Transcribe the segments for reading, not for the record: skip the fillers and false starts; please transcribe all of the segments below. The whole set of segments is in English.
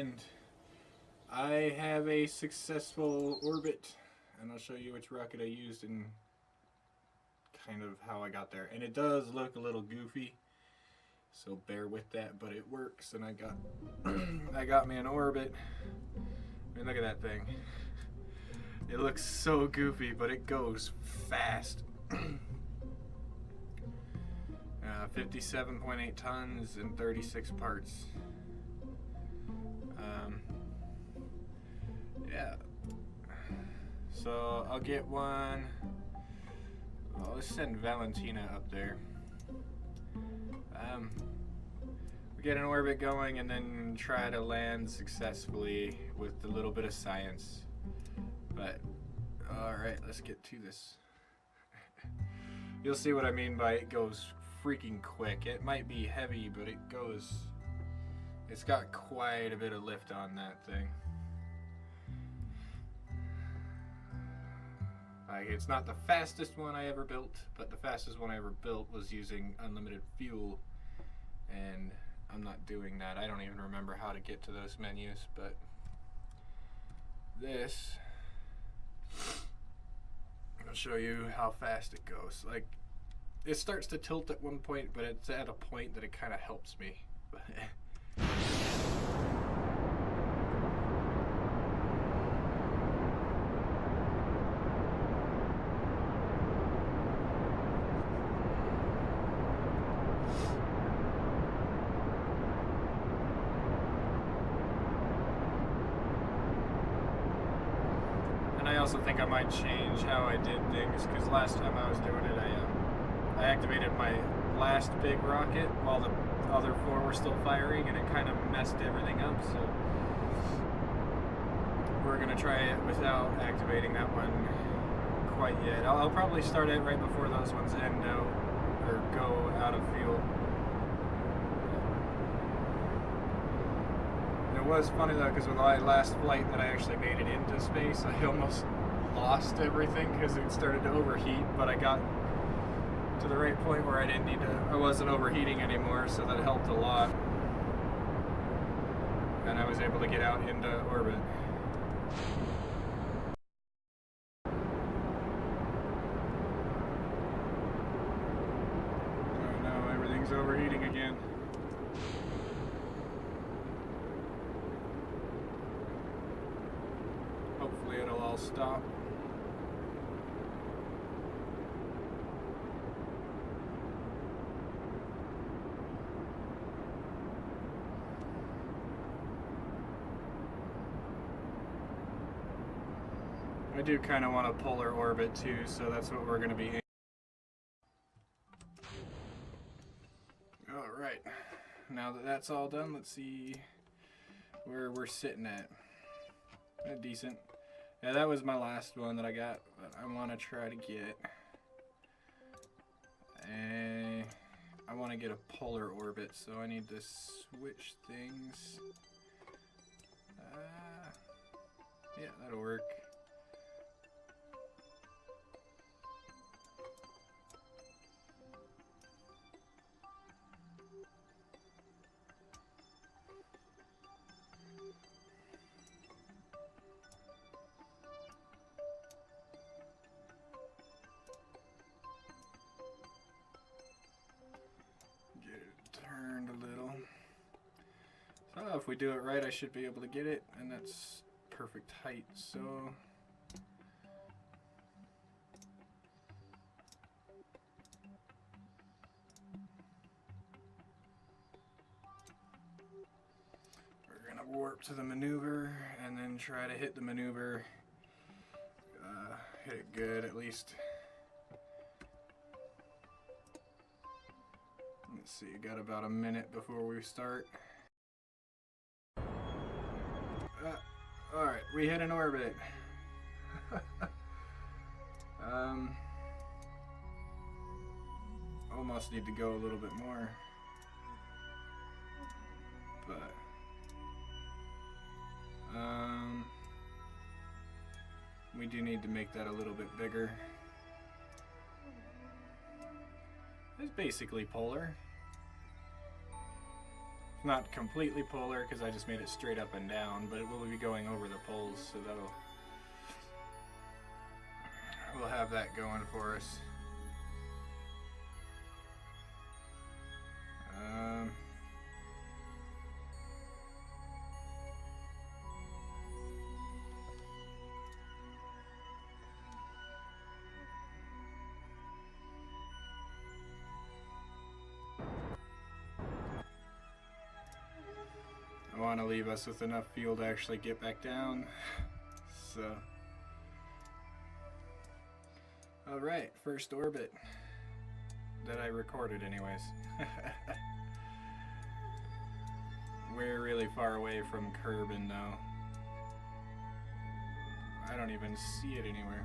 and I have a successful orbit, and I'll show you which rocket I used and kind of how I got there. And it does look a little goofy, so bear with that, but it works, and I got I got me an orbit. I mean, look at that thing. It looks so goofy, but it goes fast. 57.8 tons and 36 parts. Yeah. So I'll get one. Well, let's send Valentina up there. We get an orbit going and then try to land successfully with a little bit of science. But, alright, let's get to this. You'll see what I mean by it goes freaking quick. It might be heavy, but it's got quite a bit of lift on that thing. Like, it's not the fastest one I ever built, but the fastest one I ever built was using unlimited fuel, and I'm not doing that. I don't even remember how to get to those menus, but this, I'll show you how fast it goes. Like, it starts to tilt at one point, but it's at a point that it kind of helps me. I also think I might change how I did things, because last time I was doing it, I activated my last big rocket while the other four were still firing, and it kind of messed everything up. So we're gonna try it without activating that one quite yet. I'll probably start it right before those ones end out or go out of fuel. It was funny though, because with my last flight that I actually made it into space, I almost lost everything because it started to overheat, but I got to the right point where I wasn't overheating anymore, so that helped a lot. And I was able to get out into orbit. Oh no, everything's overheating again. Hopefully it'll all stop. I do kind of want a polar orbit too, so that's what we're going to be aiming. Alright, now that that's all done, let's see where we're sitting at. Decent. Yeah, that was my last one that I got, but I want to try to get I want to get a polar orbit, so I need to switch things. Yeah, that'll work. If we do it right, I should be able to get it, and that's perfect height, so we're gonna warp to the maneuver and then try to hit the maneuver, hit it good at least. Let's see, got about a minute before we start. Alright, we hit an orbit. Almost need to go a little bit more. But we do need to make that a little bit bigger. It's basically polar. not completely polar because I just made it straight up and down, but it will be going over the poles, so we'll have that going for us. I want to leave us with enough fuel to actually get back down. So, alright, first orbit that I recorded anyways. We're really far away from Kerbal now. I don't even see it anywhere.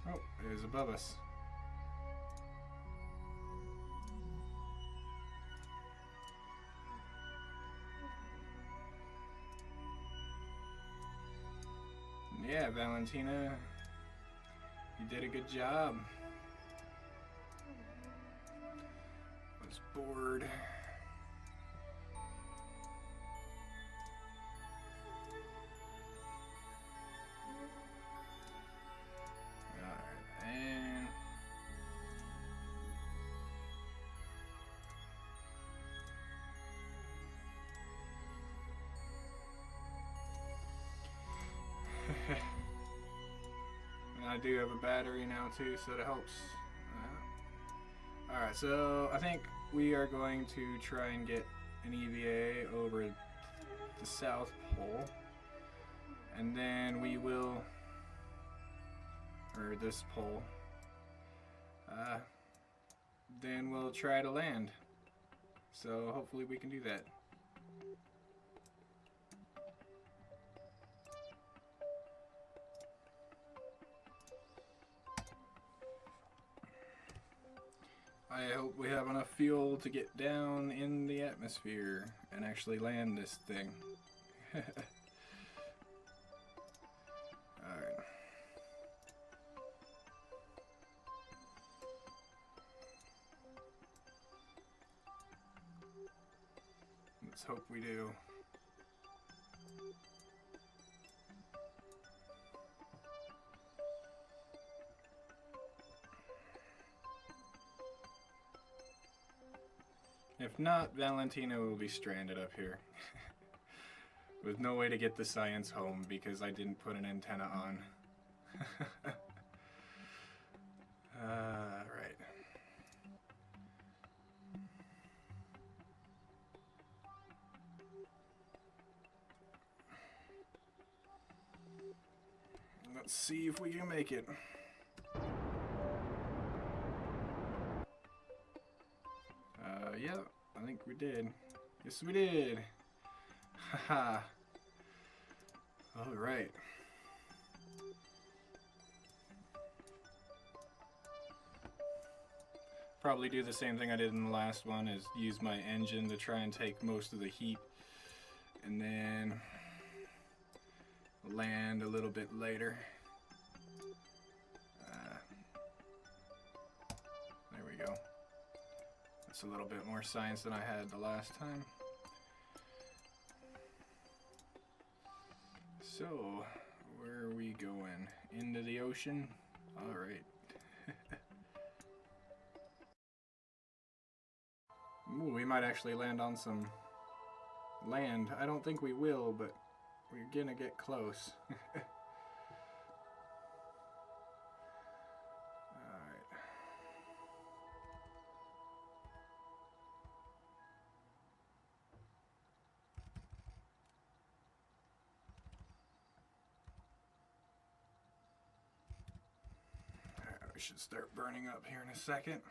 Oh, it is above us. Yeah, Valentina, you did a good job. I was bored. Alright, and I do have a battery now too, so that helps. Alright, so I think we are going to try and get an EVA over the South Pole, and then we will, or this pole, then we'll try to land. So hopefully we can do that. I hope we have enough fuel to get down in the atmosphere and actually land this thing. Alright. Let's hope we do. If not, Valentina will be stranded up here. With no way to get the science home because I didn't put an antenna on. Right. Let's see if we can make it. Yeah, I think we did. Yes, we did. Haha. Alright. Probably do the same thing I did in the last one, is use my engine to try and take most of the heat, and then land a little bit later. There we go. That's a little bit more science than I had the last time. So, where are we going? Into the ocean? Alright. Ooh, we might actually land on some land. I don't think we will, but we're gonna get close. We should start burning up here in a second.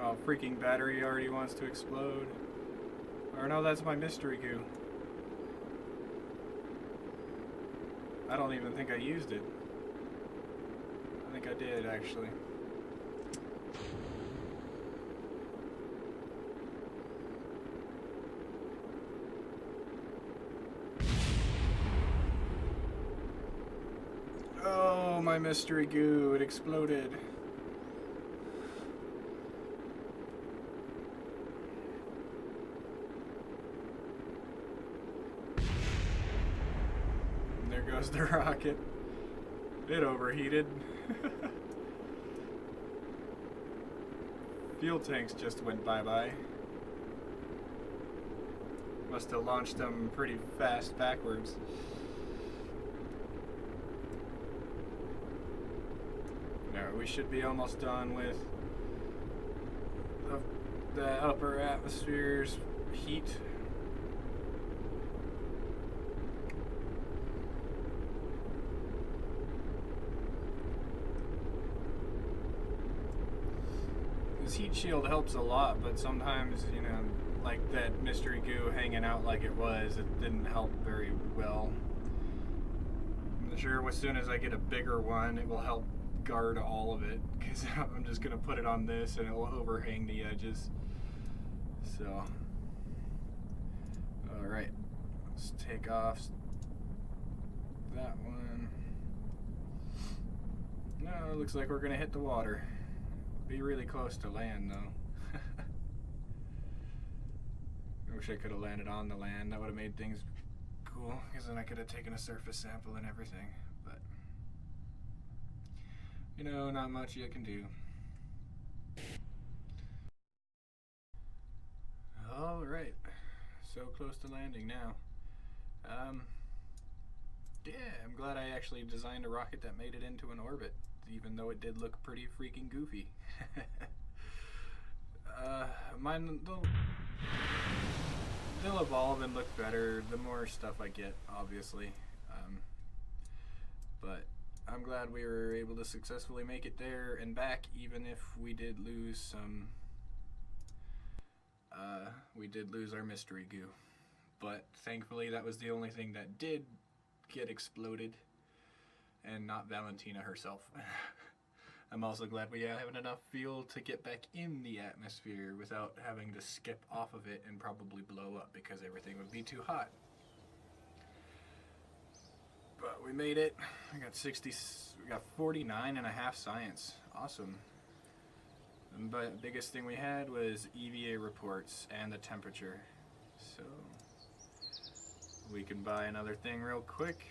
Oh, freaking battery already wants to explode. Or no, that's my mystery goo. I don't even think I used it. I think I did, actually. Oh, my mystery goo, it exploded. And there goes the rocket. It overheated. Fuel tanks just went bye-bye. Must have launched them pretty fast backwards. We should be almost done with the upper atmosphere's heat. This heat shield helps a lot, but sometimes, you know, like that mystery goo hanging out like it was, it didn't help very well. I'm sure as soon as I get a bigger one, it will help guard all of it, because I'm just gonna put it on this and it will overhang the edges. So, alright, let's take off that one. No, it looks like we're gonna hit the water. Be really close to land though. I wish I could have landed on the land. That would have made things cool, because then I could have taken a surface sample and everything. But you know, not much you can do. Alright, so close to landing now. Yeah, I'm glad I actually designed a rocket that made it into an orbit, even though it did look pretty freaking goofy. Mine, they'll evolve and look better the more stuff I get, obviously. But I'm glad we were able to successfully make it there and back, even if we did lose some. We did lose our mystery goo, but thankfully that was the only thing that did get exploded, and not Valentina herself. I'm also glad we have enough fuel to get back in the atmosphere without having to skip off of it and probably blow up, because everything would be too hot. But we made it. We got 49.5 science. Awesome. But the biggest thing we had was EVA reports and the temperature. So we can buy another thing real quick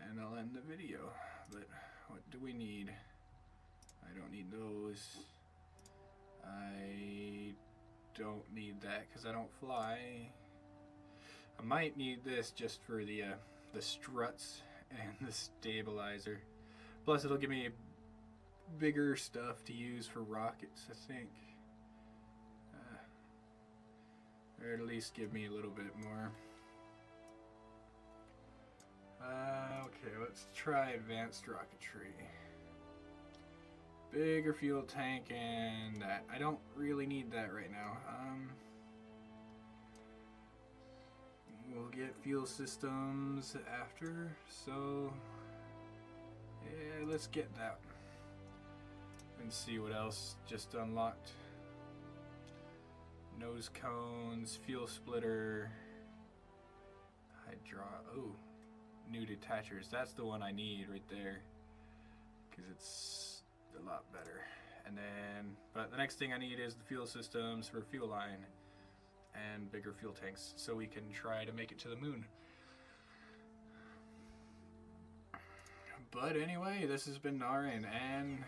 and I'll end the video. But what do we need? I don't need those. I don't need that because I don't fly. I might need this just for the struts and the stabilizer. Plus it'll give me bigger stuff to use for rockets, I think. Or at least give me a little bit more. Okay, let's try advanced rocketry. Bigger fuel tank and that. I don't really need that right now. We'll get fuel systems after, so yeah, let's get that. And see what else just unlocked. Nose cones, fuel splitter, oh, new detachers. That's the one I need right there, because it's a lot better. And then, but the next thing I need is the fuel systems for fuel line and bigger fuel tanks, so we can try to make it to the moon. But anyway, this has been Naryyn, and